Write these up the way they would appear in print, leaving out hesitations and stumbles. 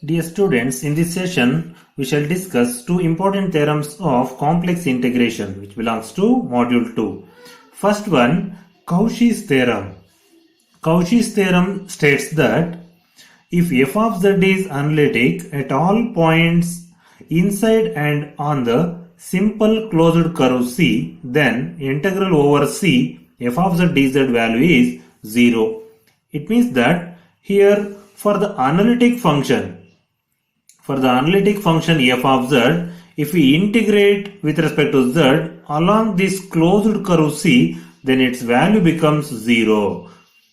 Dear students, in this session we shall discuss two important theorems of complex integration which belongs to module 2. First one, Cauchy's theorem. Cauchy's theorem states that if f of z is analytic at all points inside and on the simple closed curve C, then integral over C f of z dz value is 0. It means that here for the analytic function f of z, if we integrate with respect to z along this closed curve C, then its value becomes 0.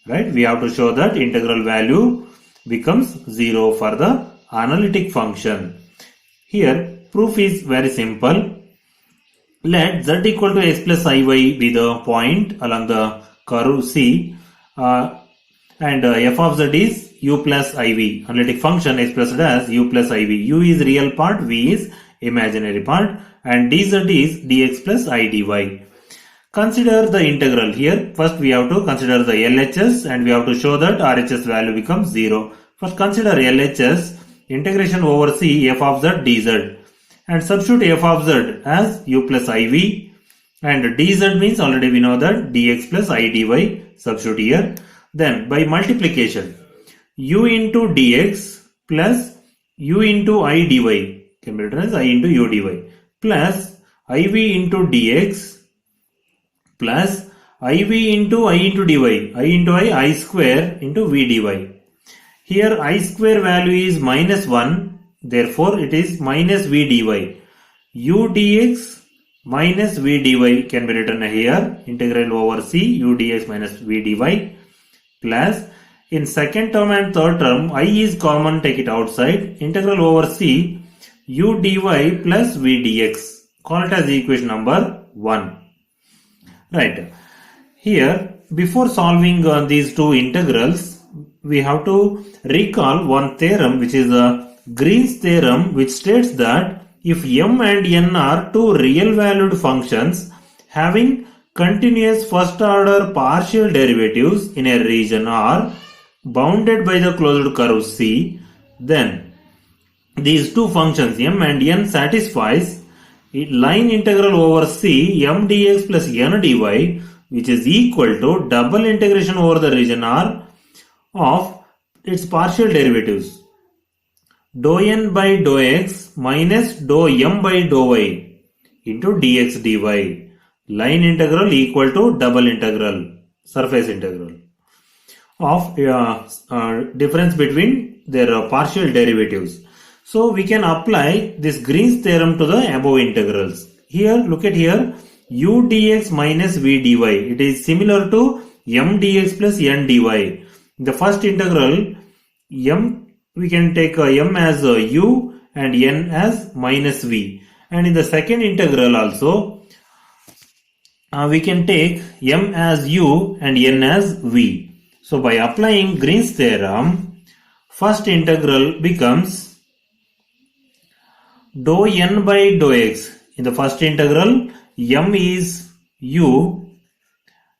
Right? We have to show that integral value becomes 0 for the analytic function. Here, proof is very simple. Let z equal to x plus iy be the point along the curve C, and f of z is u plus iv. Analytic function expressed as u plus iv. U is real part, v is imaginary part, and dz is dx plus I dy. Consider the integral here. First we have to consider the LHS and we have to show that RHS value becomes 0. First consider LHS, integration over C f of z dz, and substitute f of z as u plus iv, and dz means already we know that dx plus I dy, substitute here. Then by multiplication, u into dx plus u into I dy can be written as I into u dy plus iv into dx plus iv into I into dy, I into I square into v dy. Here I square value is minus 1, therefore it is minus v dy. U dx minus v dy can be written here, integral over C u dx minus v dy, plus in second term and third term I is common, take it outside, integral over C u dy plus v dx. Call it as equation number 1. Right. Here, before solving these two integrals, we have to recall one theorem, which is Green's theorem, which states that if m and n are two real valued functions having continuous first order partial derivatives in a region R bounded by the closed curve C, then these two functions m and n satisfies line integral over C m dx plus n dy, which is equal to double integration over the region R of its partial derivatives dou n by dou x minus dou m by dou y into dx dy. Line integral equal to double integral, surface integral of difference between their partial derivatives. So we can apply this Green's theorem to the above integrals. Here, look at here, u dx minus v dy. It is similar to m dx plus n dy. In the first integral, m we can take m as u and n as minus v. And in the second integral also, we can take m as u and n as v. So by applying Green's theorem, first integral becomes dou n by dou x. In the first integral, m is u,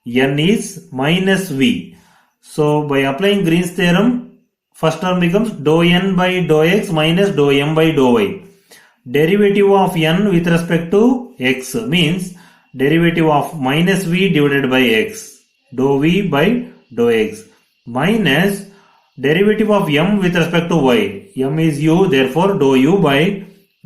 n is minus v. So by applying Green's theorem, first term becomes dou n by dou x minus dou m by dou y. Derivative of n with respect to x means derivative of minus v divided by x, dou v by dou x, minus derivative of m with respect to y, m is u, therefore dou u by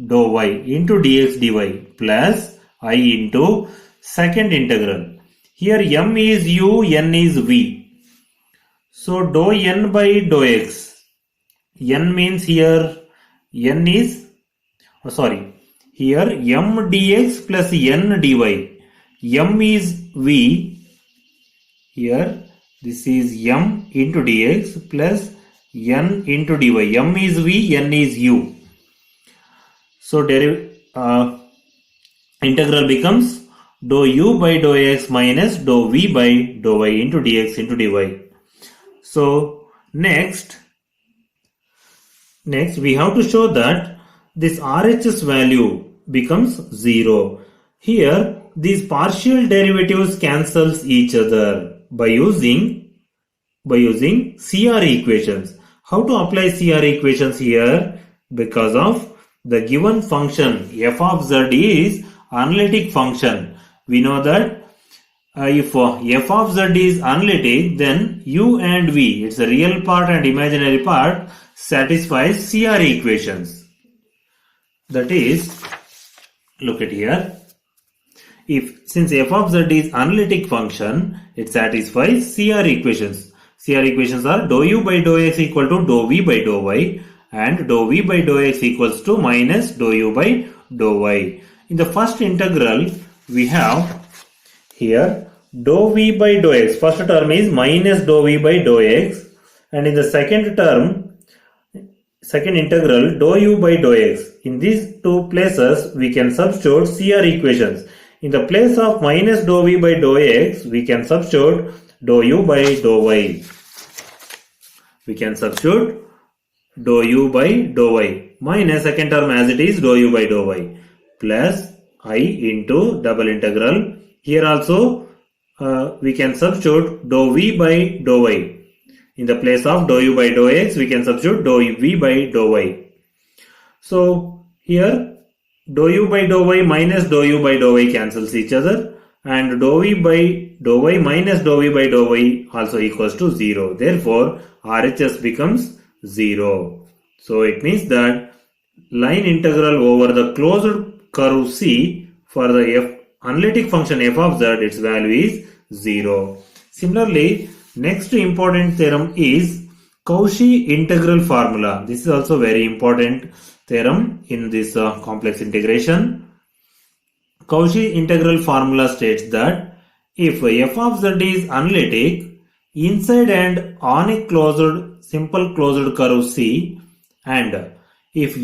dou y into dx dy, plus I into second integral. Here m is u, n is v. So dou n by dou x. N means here n is, here m dx plus n dy. M is v. Here this is m into dx plus n into dy. M is v, n is u. So integral becomes dou u by dou x minus dou v by dou y into dx into dy. So next we have to show that this RHS value becomes 0. Here these partial derivatives cancels each other by using CR equations. How to apply CR equations here? Because of the given function f of z is analytic function. We know that if f of z is analytic, then u and v, it's a real part and imaginary part, satisfies CR equations. That is, look at here. Since f of z is analytic function, it satisfies CR equations. CR equations are dou u by dou x equal to dou v by dou y and dou v by dou x equals to minus dou u by dou y. In the first integral, we have here dou v by dou x. First term is minus dou v by dou x, and in the second term, second integral, dou u by dou x. In these two places, we can substitute CR equations. In the place of minus dou v by dou x, we can substitute dou u by dou y. We can substitute dou u by dou y minus second term as it is dou u by dou y plus I into double integral. Here also we can substitute dou v by dou y. In the place of dou u by dou x, we can substitute dou v by dou y. So here dou u by dou y minus dou u by dou y cancels each other, and dou v by dou y minus dou v by dou y also equals to 0. Therefore, RHS becomes 0. So it means that line integral over the closed curve C for the analytic function f of z, its value is 0. Similarly, next important theorem is Cauchy integral formula. This is also very important theorem in this complex integration. Cauchy integral formula states that if f of z is analytic inside and on a simple closed curve C, and if A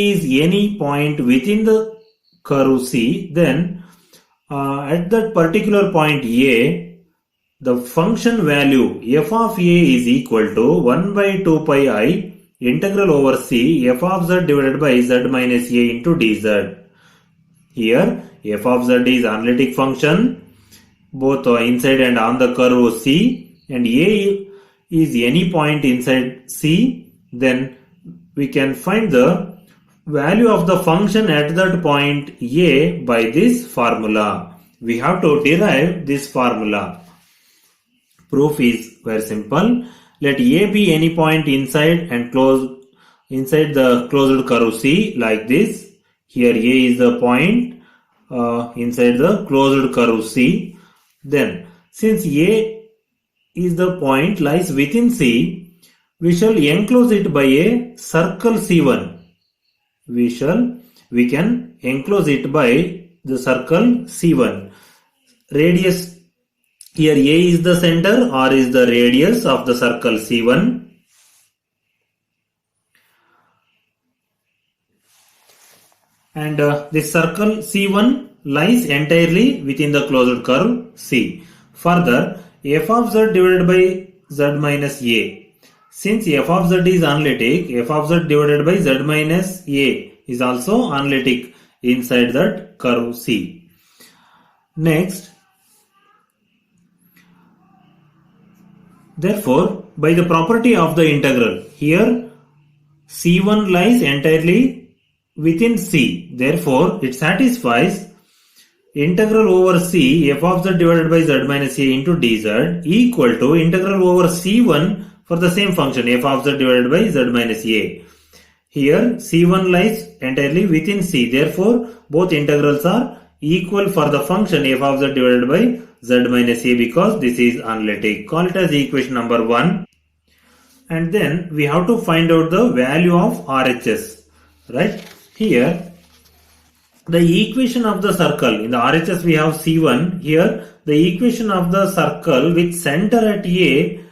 is any point within the curve C, then at that particular point A, the function value f of A is equal to 1 by 2 pi I integral over C f of z divided by z minus A into dz. Here f of z is analytic function both inside and on the curve C, and A is any point inside C, then we can find the value of the function at that point A by this formula. We have to derive this formula. Proof is very simple. Let A be any point inside and inside the closed curve C like this. Here A is the point inside the closed curve C. Then since A is the point lies within C, we shall enclose it by a circle C1. We can enclose it by the circle C1. Radius, here A is the center, R is the radius of the circle C1. And this circle C1 lies entirely within the closed curve C. Further, f of z divided by z minus A. Since f of z is analytic, f of z divided by z minus A is also analytic inside that curve C. Next, therefore, by the property of the integral, here C1 lies entirely within C. Therefore, it satisfies integral over C f of z divided by z minus A into dz equal to integral over C1 for the same function f of z divided by z minus A. Here C1 lies entirely within C. Therefore, both integrals are equal for the function f of z divided by z minus A because this is analytic. Call it as equation number 1. And then we have to find out the value of RHS. Right? Here the equation of the circle, in the RHS we have C1, here the equation of the circle with center at A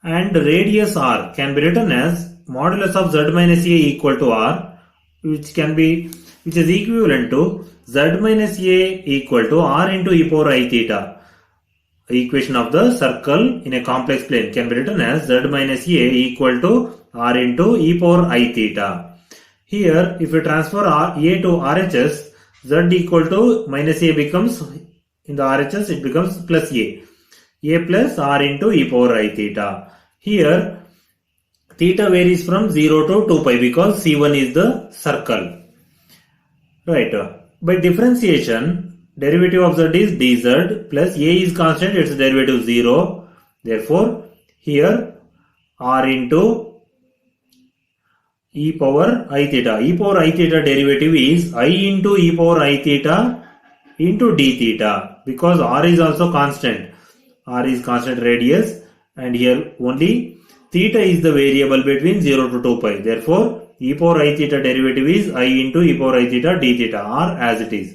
and radius R can be written as modulus of z minus A equal to R, which is equivalent to z minus A equal to R into e power I theta. The equation of the circle in a complex plane can be written as z minus A equal to R into e power I theta. Here, if we transfer A to RHS, z equal to minus A becomes, in the RHS it becomes plus A plus R into e power I theta. Here theta varies from 0 to 2 pi because C1 is the circle. Right. By differentiation, derivative of z is dz plus a is constant, its derivative 0. Therefore, here r into e power I theta. E power I theta derivative is I into e power I theta into d theta, because r is also constant. R is constant radius, and here only theta is the variable between 0 to 2 pi. Therefore, e power I theta derivative is I into e power I theta d theta, or as it is.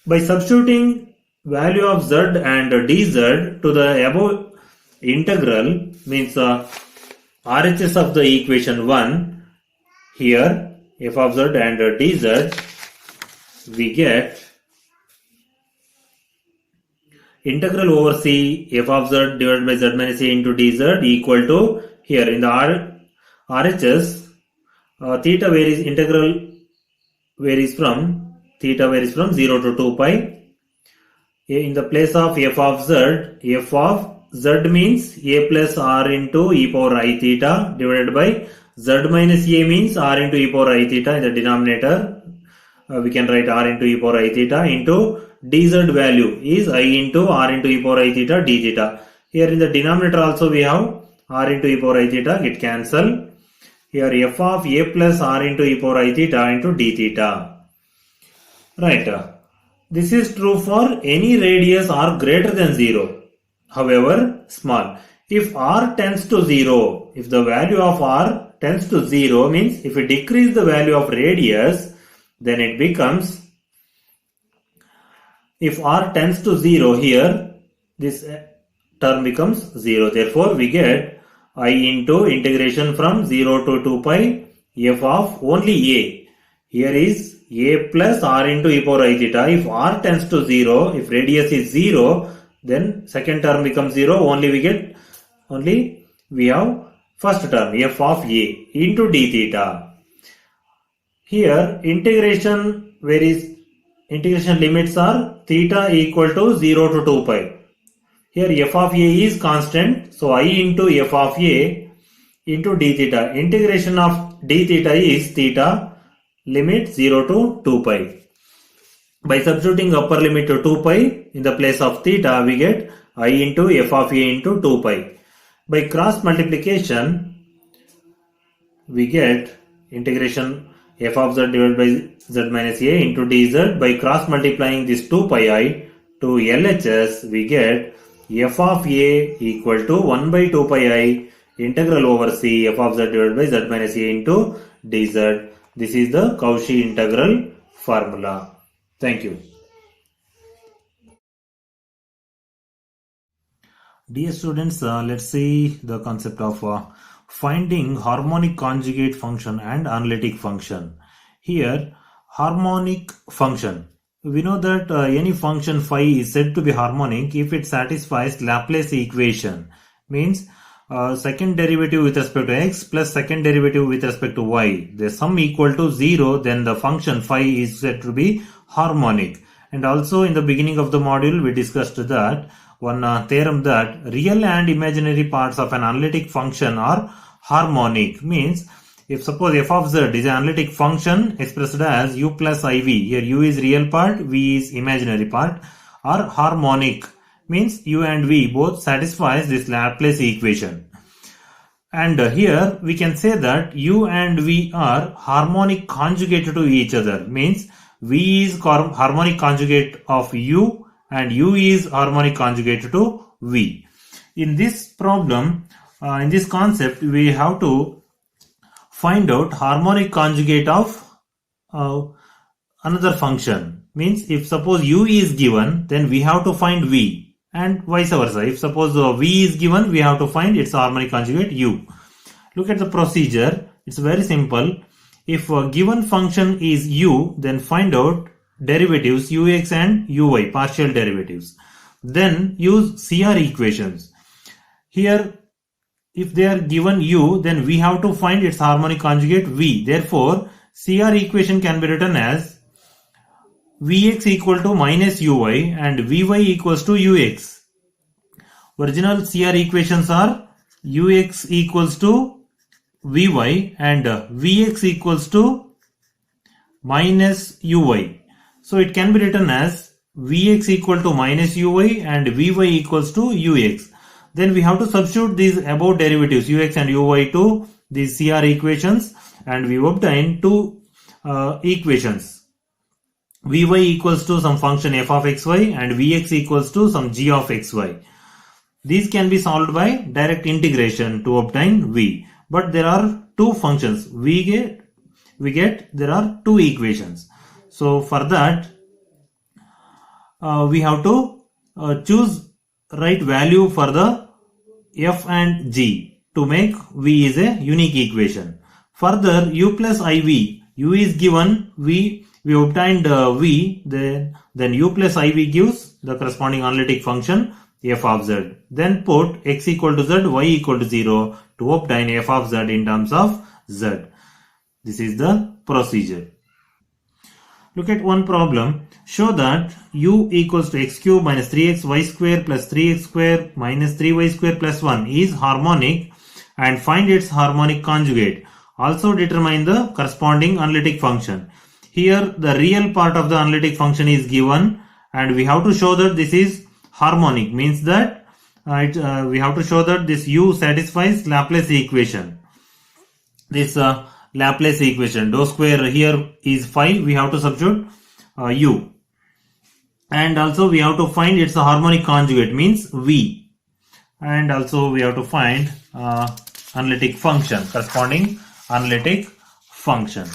By substituting value of z and dz to the above integral, means RHS of the equation 1, here f of z and dz, we get integral over c f of z divided by z minus a into dz equal to, here in the RHS, theta varies, integral varies from 0 to 2 pi. In the place of f of z means a plus r into e power I theta divided by z minus a means r into e power I theta. In the denominator, we can write r into e power I theta into dz value is I into r into e power I theta d theta. Here in the denominator also we have r into e power I theta, get cancel. Here f of a plus r into e power I theta into d theta. Right. This is true for any radius r greater than 0. However, small. If r tends to 0, if the value of r tends to 0, means if we decrease the value of radius, then it becomes, if r tends to 0 here, this term becomes 0. Therefore, we get I into integration from 0 to 2 pi f of only a. Here is a plus r into e power I theta. If r tends to 0, if radius is 0, then second term becomes 0. We have first term f of a into d theta. Here integration limits are theta equal to 0 to 2 pi. Here f of a is constant, so I into f of a into d theta. Integration of d theta is theta, limit 0 to 2 pi. By substituting upper limit to 2 pi in the place of theta, we get I into f of a into 2 pi. By cross multiplication, we get integration f of z divided by z minus a into dz. By cross multiplying this 2 pi I to LHS, we get f of a equal to 1 by 2 pi I integral over c f of z divided by z minus a into dz. This is the Cauchy integral formula. Thank you. Dear students, let's see the concept of finding harmonic conjugate function and analytic function. Here, harmonic function. We know that any function phi is said to be harmonic if it satisfies Laplace equation. Means second derivative with respect to x plus second derivative with respect to y. The sum equal to 0, then the function phi is said to be harmonic. And also in the beginning of the module we discussed that one theorem that real and imaginary parts of an analytic function are harmonic. Means if suppose f of z is an analytic function expressed as u plus iv, here u is real part, v is imaginary part, are harmonic. Means u and v both satisfies this Laplace equation. And here we can say that u and v are harmonic conjugate to each other. Means v is harmonic conjugate of u and u is harmonic conjugate to v. In this problem, in this concept, we have to find out harmonic conjugate of another function. Means if suppose u is given, then we have to find v. And vice versa. If suppose v is given, we have to find its harmonic conjugate u. Look at the procedure. It's very simple. If a given function is u, then find out derivatives ux and uy, partial derivatives. Then use CR equations. Here, if they are given u, then we have to find its harmonic conjugate v. Therefore, CR equation can be written as Vx equal to minus uy and Vy equals to ux. Original CR equations are ux equals to Vy and Vx equals to minus Uy. So it can be written as Vx equal to minus Uy and Vy equals to Ux. Then we have to substitute these above derivatives Ux and Uy to these CR equations, and we obtain two equations. Vy equals to some function f of xy and Vx equals to some g of xy. These can be solved by direct integration to obtain V. But there are two functions. There are two equations. So for that, we have to choose right value for the f and g to make V is a unique equation. Further, u plus iv, u is given, we obtained V, then u plus iv gives the corresponding analytic function f of z. Then put x equal to z, y equal to 0 to obtain f of z in terms of z. This is the procedure. Look at one problem. Show that u equals to x cube minus 3xy square plus 3x square minus 3y square plus 1 is harmonic and find its harmonic conjugate. Also determine the corresponding analytic function. Here the real part of the analytic function is given and we have to show that this is harmonic, means that we have to show that this u satisfies Laplace equation. This Laplace equation, dou square here is 5, we have to substitute u. And also we have to find its harmonic conjugate, means V. And also we have to find analytic function, corresponding analytic function.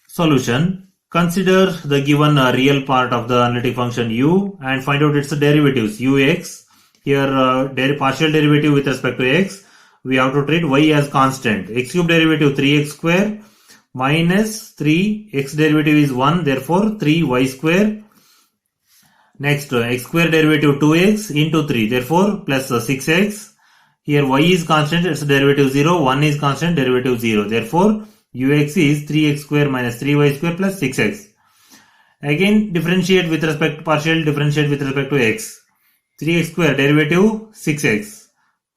Solution. Consider the given real part of the analytic function u and find out its derivatives ux. Here partial derivative with respect to x, we have to treat y as constant. X cube derivative 3x square minus 3, x derivative is 1, therefore 3y square. Next x square derivative 2x into 3, therefore plus 6x. Here y is constant, its derivative 0, 1 is constant, derivative 0, therefore ux is 3x square minus 3y square plus 6x. Again differentiate with respect to partial, differentiate with respect to x. 3x square derivative 6x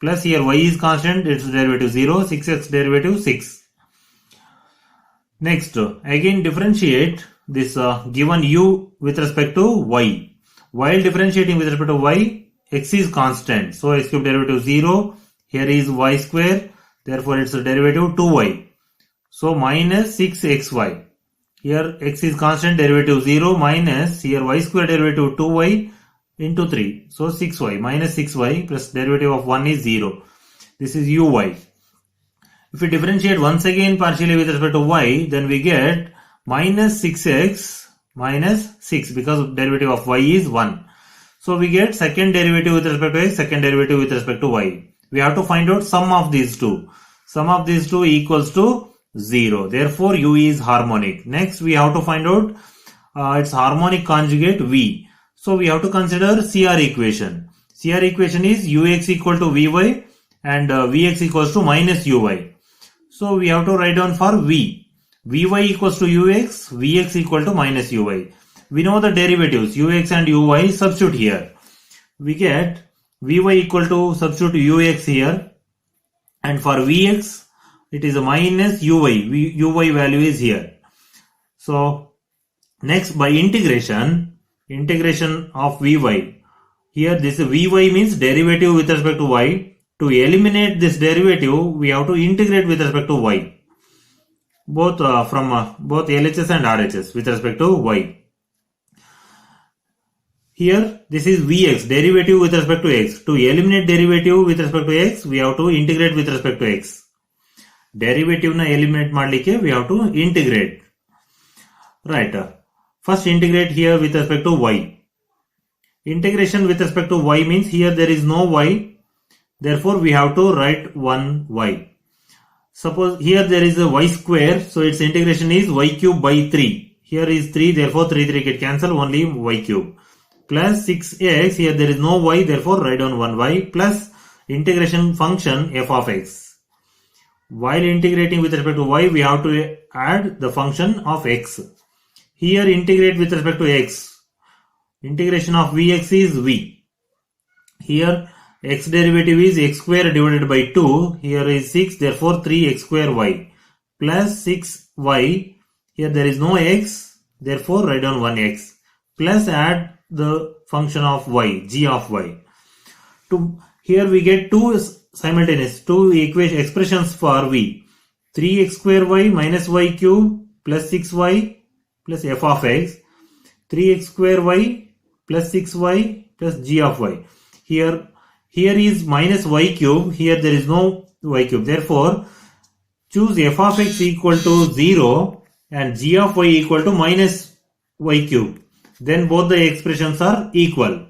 plus here y is constant, its derivative 0, 6x derivative 6. Next again differentiate this given u with respect to y. While differentiating with respect to y, x is constant, so x cube derivative 0, here is y square, therefore its derivative 2y. So minus 6xy. Here x is constant, derivative 0 minus here y square derivative 2y into 3. So 6y minus 6y plus derivative of 1 is 0. This is uy. If we differentiate once again partially with respect to y, then we get minus 6x minus 6 because derivative of y is 1. So we get second derivative with respect to x, second derivative with respect to y. We have to find out sum of these two. Sum of these two equals to 0. Therefore, u is harmonic. Next, we have to find out its harmonic conjugate v. So, we have to consider CR equation. CR equation is ux equal to vy and vx equals to minus uy. So, we have to write down for v. vy equals to ux, vx equal to minus uy. We know the derivatives ux and uy, substitute here. We get vy equal to substitute ux here, and for vx it is a minus uy. Uy value is here. So next by integration of vy. Here this vy means derivative with respect to y. To eliminate this derivative, we have to integrate with respect to y. Both from both LHS and RHS with respect to y. Here this is Vx, derivative with respect to x. To eliminate derivative with respect to x, we have to integrate with respect to x. Derivative na eliminate madlikke we have to integrate. Right. First integrate here with respect to y. Integration with respect to y means here there is no y. Therefore we have to write 1y. Suppose here there is a y square, so its integration is y cube by 3. Here is 3, therefore 3 get cancelled, only y cube. Plus 6x, here there is no y, therefore write down 1y, plus integration function f of x. While integrating with respect to y, we have to add the function of x. Here integrate with respect to x. Integration of vx is v. Here x derivative is x square divided by 2. Here is 6, therefore 3x square y plus 6y. Here there is no x, therefore write down 1x plus add the function of y, g of y. Here we get two simultaneous, two expressions for v. 3x square y minus y cube plus 6y plus f of x. 3x square y plus 6y plus g of y. Here is minus y cube. Here there is no y cube. Therefore, choose f of x equal to 0 and g of y equal to minus y cube. Then both the expressions are equal.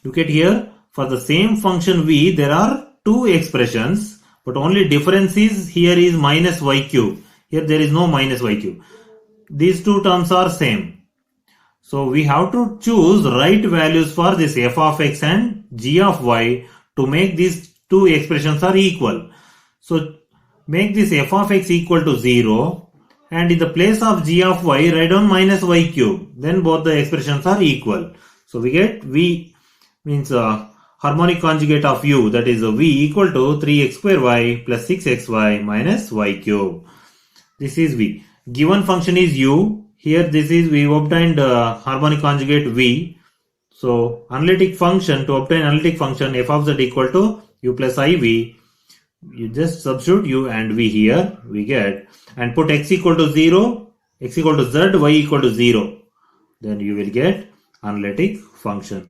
Look at here. For the same function v, there are two expressions, but only difference is here is minus y cube. Here there is no minus y cube. These two terms are same. So we have to choose right values for this f of x and g of y to make these two expressions are equal. So make this f of x equal to 0 and in the place of g of y write down minus y cube. Then both the expressions are equal. So we get v means harmonic conjugate of u, that is v equal to 3x square y plus 6xy minus y cube. This is v. Given function is u. Here this is we obtained harmonic conjugate v. So analytic function, to obtain analytic function f of z equal to u plus iv. You just substitute u and v here. We get and put x equal to 0, x equal to z, y equal to 0. Then you will get analytic function.